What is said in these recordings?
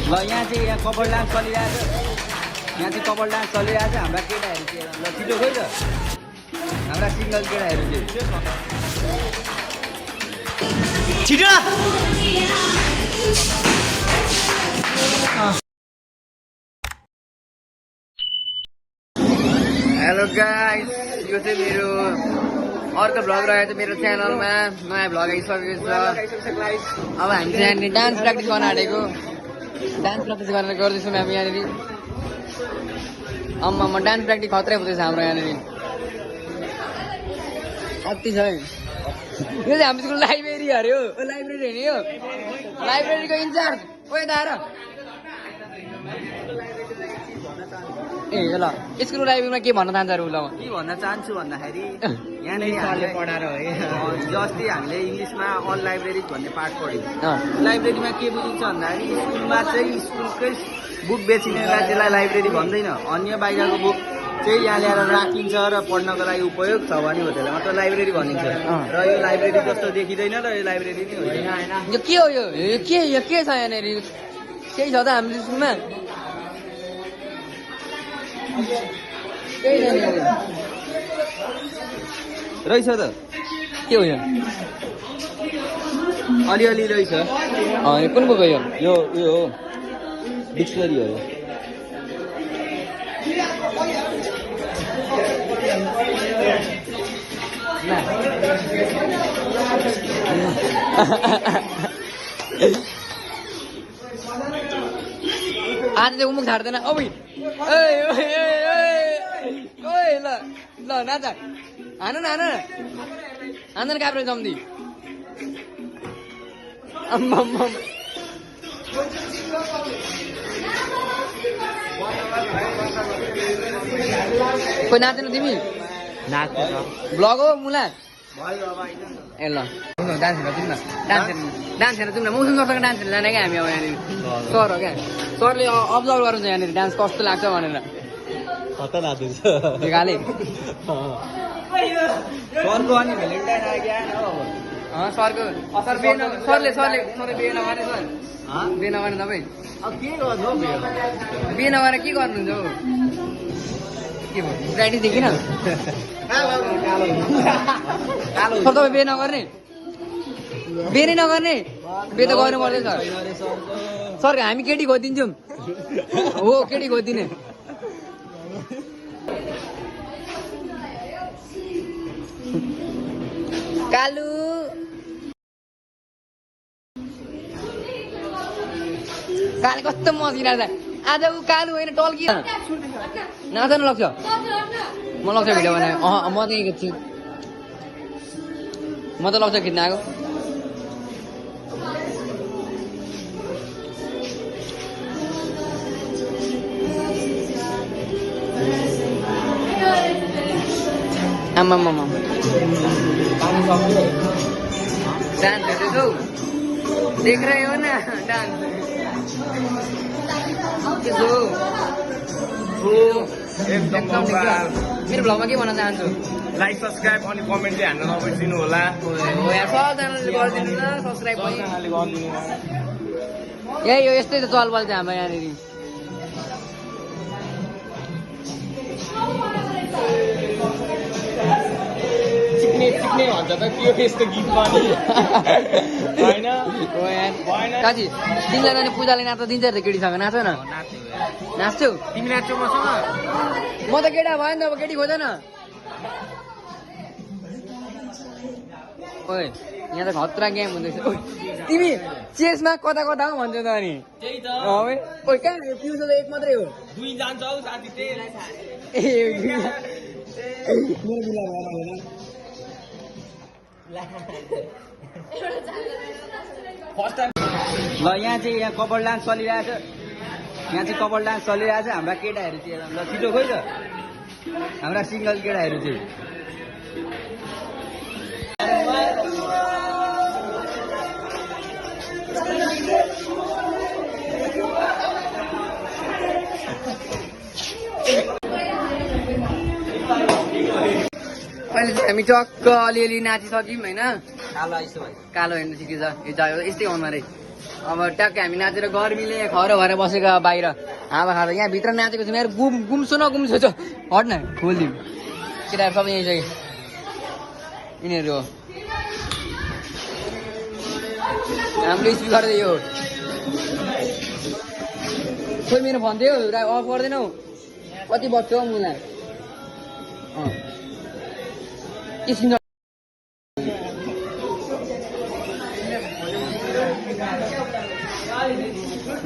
ल यहाँ चाहिँ यहाँ कपाल डान्स चलिरहेको छ यहाँ चाहिँ कपाल डान्स चलिरहेको छ हाम्रा केटाहरू चाहिँ ल छिटो खोइ त हाम्रा सिङ्गल केटाहरू चाहिँ छिटो हेलो गाइस यो चाहिँ मेरो अर्को भ्लग रहेको छ मेरो च्यानलमा नयाँ भ्लग आइसकेको छ अब हामी चाहिँ यहाँनिर डान्स प्र्याक्टिस गर्न आँटेको डान्स प्र्याक्टिस गरेर गर्दैछौँ हामी यहाँनिर अम्मा डान्स प्र्याक्टिस खत्रै हुँदैछ हाम्रो यहाँनिर कति छ यो चाहिँ हाम्रो स्कुल लाइब्रेरी अरे हो लाइब्रेरी हेर्ने हो लाइब्रेरीको इन्चार्ज ओ यता आएर ए ल स्कुल लाइब्रेरीमा के भन्न चाहन्छ ल के भन्न चाहन्छु भन्दाखेरि यहाँनिर पढाएर है जस्तै हामीले इङ्ग्लिसमा अल लाइब्रेरी भन्ने पाठ पढ्यौँ लाइब्रेरीमा के बुझिन्छ भन्दाखेरि स्कुलमा चाहिँ स्कुलकै बुक बेचिनेलाई त्यसलाई लाइब्रेरी भन्दैन अन्य बाहिरको बुक चाहिँ यहाँ ल्याएर राखिन्छ र पढ्नको लागि उपयोग छ भने हो त्यसलाई मात्र लाइब्रेरी भनिन्छ र यो लाइब्रेरी जस्तो देखिँदैन र यो लाइब्रेरी नै होइन यो के हो यो के छ यहाँनिर केही छ त हाम्रो स्कुलमा रहेछ त के हो यो अलिअलि रहेछ कुन बुक हो यो यो हो डिक्सनरी हो आज चाहिँ उमुख छाड्दैन औ ल ल नाच हान न काप्रे जम्दी कोही नाच्दैन तिमी ब्लग हो मुला ए ल डान्स हेर्न जाउँ न डान्स हेर्न जाउँ न मौसम सरसँग डान्स हेर्न जाने क्या हामी अब यहाँनिर सर हो क्या सरले अब्जर्भ गर्नुहुन्छ यहाँनिर डान्स कस्तो लाग्छ भनेर गाले सरको अनि भ्यालेन्टाइन आयो सरको सरले बिहे नगर्ने सर बिहे नगर्ने तपाईँ अब के गर्नु बिहे नगरेर के गर्नुहुन्छ हौ के भयो प्र्याक्टिस देखिन सर तपाईँ बिहे नगर्ने बिहे नै नगर्ने बिहे त गर्नु पर्दैन सर हामी केटी खोजिदिन्छौँ हो केटी खोजिदिने कालु काले कस्तो मसिरहेको छ आज ऊ कालु होइन टल्की नाच्न लाग्छ म लाग्छ भिडियो बनाए म त यहीँ छु म त लाग्छ खिच्न आएको आम्मा डान्स हेर्दैछौ देख रहे हो ना डान्स एकदम मेरो भ्लगमा के भन्न चाहन्छु लाइक सब्सक्राइब अनि कमेन्ट चाहिँ हान्न नबिर्सिनु होला सबजनाले गरिदिनु न सब्सक्राइब पनि यही हो यस्तै त चलबल चाहिँ हाम्रो यहाँनिर चिक्ने भन्छ त त्यो त्यस्तो गीत पनि होइन काजी तिमीलाई त पूजाले नाच्न दिन्छ त केटीसँग नाच न नाच्छौ तिमी नाच्छौ मसँग म त केटा भयो नि त अब केटी खोजेन ओए यहाँ त खतरा गेम हुँदैछ तिमी चेसमा कता कता हो भन्छौ त अनि त्यही त ओए कहाँ पिउँछ त एक मात्रै हो दुई जान्छ हौ साथी ए मेरो बिला भएर होइन ल यहाँ चाहिँ यहाँ कपाल डान्स चलिरहेको छ हाम्रा केटाहरू चाहिँ ल छिटो खोइ त हाम्रा सिङ्गल केटाहरू चाहिँ अहिले चाहिँ हामी टक्क अलिअलि नाचिसक्यौँ होइन कालो आइसो भाइ कालो हेर्नु सिकिन्छ यो यस्तै अनुहारै अब ट्याक्कै हामी नाचेर गर्मीले खरो भएर बसेको बाहिर हावा खाँदा यहाँभित्र नाचेको छौँ यहाँ गुम्सो न गुम्सो छ हट न खोलिदिउँ केटाहरू सबै यहीँ छ कि यिनीहरू हो हाम्रो स्पिकर चाहिँ यो खोइ मेरो फोन थियो अफ गर्दैनौ कति बज्छ हौ मुला एकछिन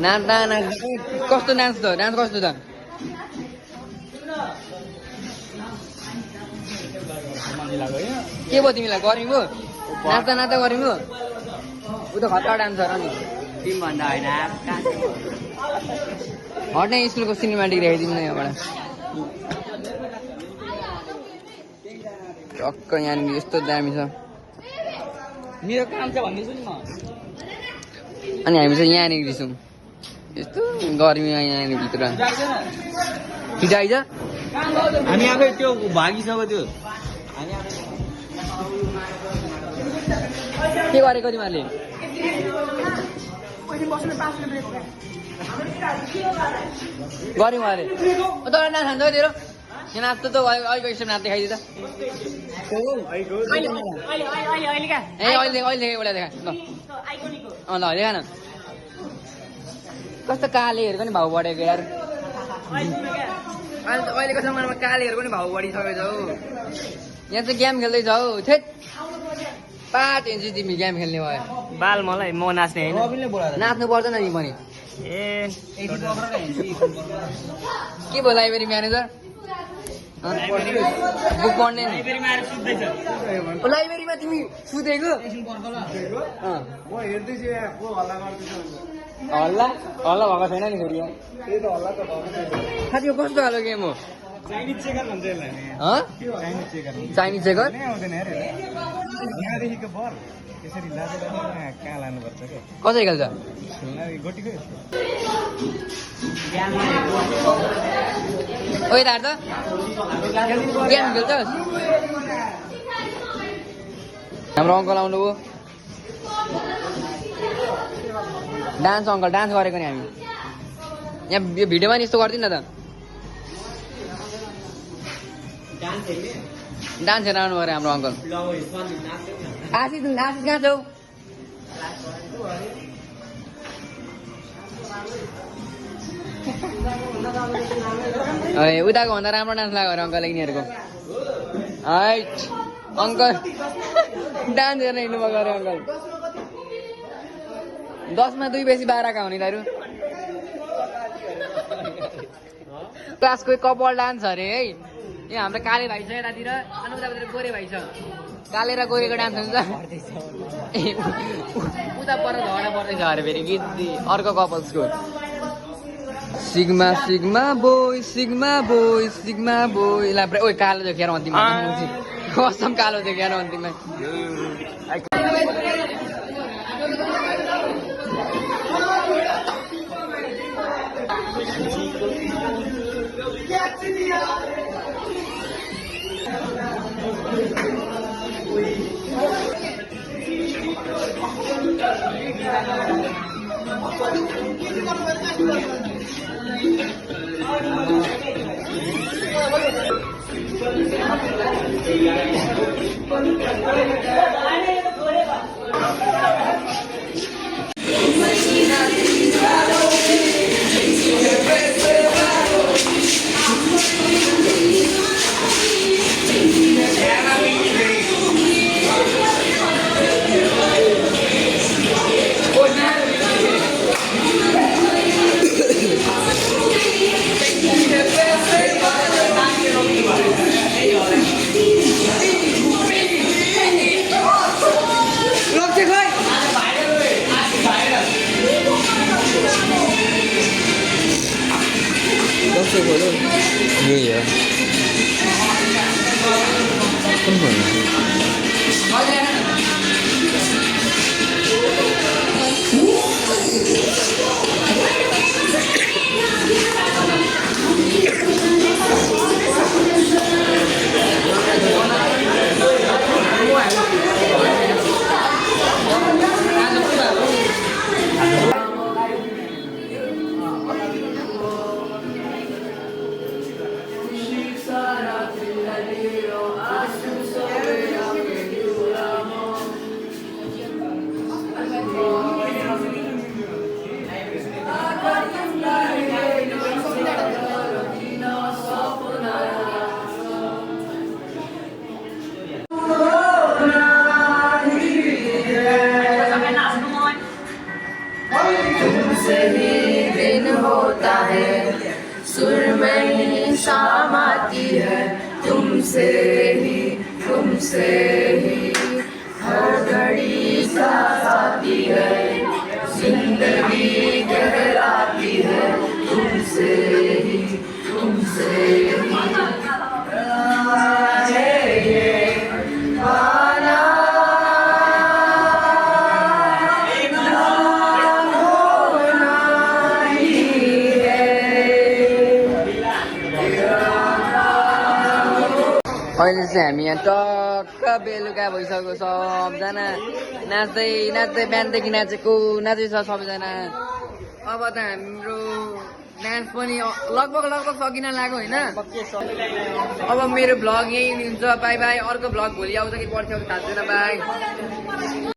नाच्दा कस्तो डान्स त डान्स कस्तो त के भयो तिमीलाई गर्मी भयो नाच्दा नाच्दा गर्मी भयो ऊ त खतरा डान्सर हो नि तिमीभन्दा होइन हट्ने स्कुलको सिनेमेटिक देखाइदिनु न यहाँबाट टक्क यहाँनिर यस्तो दामी छ मेरो काम छ भन्दैछु नि म अनि हामी चाहिँ यहाँनिर छौँ यस्तो गर्मीमा यहाँनिर भित्र हिजो आइज हामी आफै त्यो भागिसक्यो त्यो के गरेको तिमीहरूले गऱ्यौँ अरे तर नाच खान्छ तेरो यहाँ नाच्दा त अहिलेको स्टेप नाच देखाइदियो त ए अहिले अहिले एउटा देखा ल ल देखा न कस्तो कालेहरूको नि भाउ बढेको यार अहिलेको जमानामा कालेहरूको नि भाउ बढिसकेको छ हौ यहाँ चाहिँ गेम खेल्दैछ हौ थेट पाँच इन्च तिमी गेम खेल्ने भयो बाल मलाई म नाच्ने होइन नाच्नु पर्दैन नि पनि ए के भयो लाइब्रेरी म्यानेजर बुक पढ्ने नि लाइब्रेरीमा तिमी सुतेको हल्ला हल्ला भएको छैन नि फेरि साथी यो कस्तो खालको गेम हो चाइनिज चेकर भन्छ यसलाई चाइनिज चेकर यहाँदेखिको बल त्यसरी लाँदै कहाँ लानुपर्छ क्या कसरी खेल्छ गोटीको ओइ दार त गेम खेल्छस् हाम्रो अङ्कल आउनुभयो डान्स अङ्कल डान्स गरेको नि हामी यहाँ यो भिडियोमा नि यस्तो गर्दिन त डान्स हेरेर आउनु पऱ्यो हाम्रो अङ्कल आशिष आशिष कहाँ छौ उताको भन्दा राम्रो डान्स लाग्यो अरे अङ्कल यिनीहरूको हाइट अङ्कल डान्स हेर्न हिँड्नुभएको अरे अङ्कल 10मा 2 बेसी 12 का हुने दारु क्लासको कपाल डान्स अरे है यहाँ हाम्रो काले भाइ छ यतातिर अनि उतातिर गोरे भाइ छ काले र गोरेको डान्स हुन्छ उता पर झगडा पर्दैछ अरे फेरि गीत अर्को कपल्सको सिग्मा सिग्मा बोय ला ओइ कालो देखेर अन्तिममा कसम कालो देखेर अन्तिममा होता है सुरमई शाम आती है तुमसे ही हर घड़ी सांस आती है जिंदगी कहलाती है तुमसे ही है ये गाना अहिले चाहिँ हामी यहाँ टक्क बेलुका भइसक्यो सबजना नाच्दै नाच्दै बिहानदेखि नाच्दैछ सबैजना अब त हाम्रो डान्स पनि लगभग सकिन लाग्यो होइन अब मेरो भ्लग यही हुन्छ बाई बाई अर्को भ्लग भोलि आउँछ कि पर्सि आउँछ थाहा छैन बाई